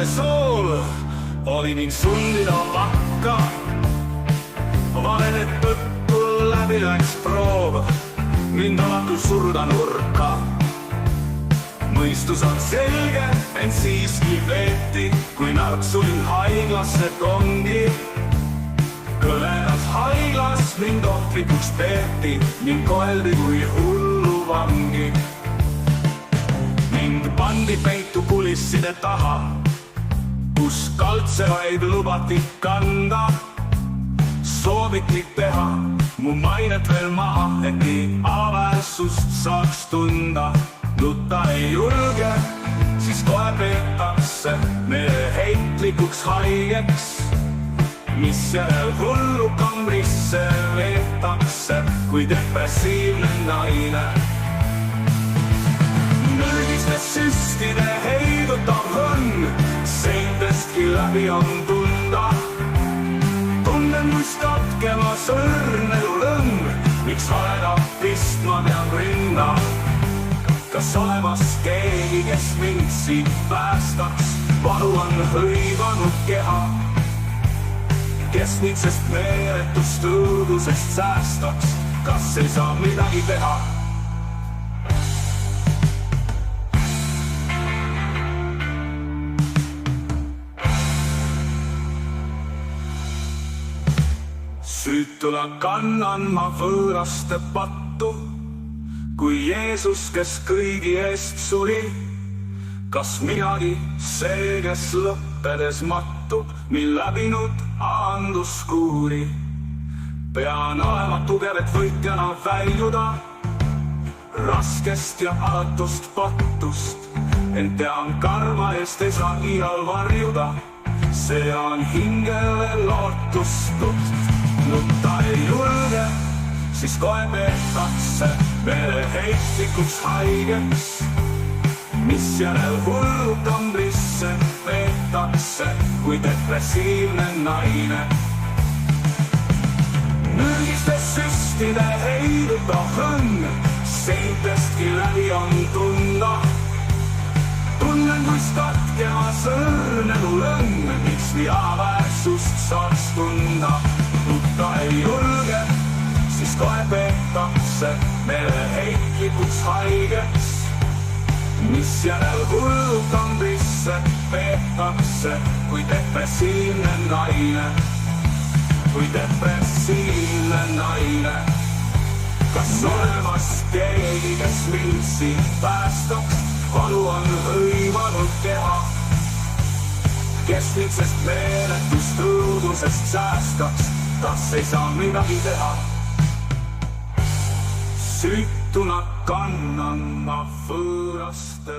see sool oli mind sundida vakka. Valen, et tõttu läbi läks proov mind alatul surda nurka. Mõistus on selge, ent siiski veeti, kui narksulin haiglasse tongi. Kõlenas haiglas mind ohtlikuks peeti, mind koheldi kui hullu vangi. Mind pandi peitu kulisside taha, kus kaltsevaid lubati kanda. Sooviti teha mu mainet veel maha, et nii aväärsust saaks tunda. Nutta ei julge, siis kohe peetakse meeleheitlikuks haigeks, mis järel hullu kambrisse veetakse kui depressiivne naine. Nõrgiste süstide heidutav õnn seintestki läbi on tunda. Tunnen muist katkema sõrnelu lõng, miks valeda pistma pean rinda. Kas olemas keegi, kes mind siit päästaks? Valu on hõivanud keha, kes mind sest meeletust õudusest säästaks? Kas ei saa midagi teha? Süütuna kannan ma võõraste pattu, kui Jeesus, kes kõigi eest suri. Kas minagi see, kes lõppedes mattub, mil läbinud anduskuuri? Pean olema tugev, et võitjana väljuda raskest ja alatust pattust, ent tean karma eest ei saa iial varjuda. See on hingele lootustut. Nutta ei julge, siis kohe peetakse meeleheitlikuks haigeks, mis järel hullu kambrisse veetakse kui depressiivne naine. Nõrgiste süstide heidutav õnn seintestki läbi on tunda. Tunnen muist katkema sõrnelu lõng, miks nii aväärsust saaks tunda. Nutta ei julge, siis kohe peetakse meeleheitlikuks haigeks, mis järel hullu kambrisse veetakse kui depressiivne naine. Kui depressiivne naine. Kas olemas keegi, kes mind siit päästaks? Valu on hõivanud keha, kes mind sest meeletust õudusest säästaks? Kas ei saa midagi teha? Süütuna kannan ma võõraste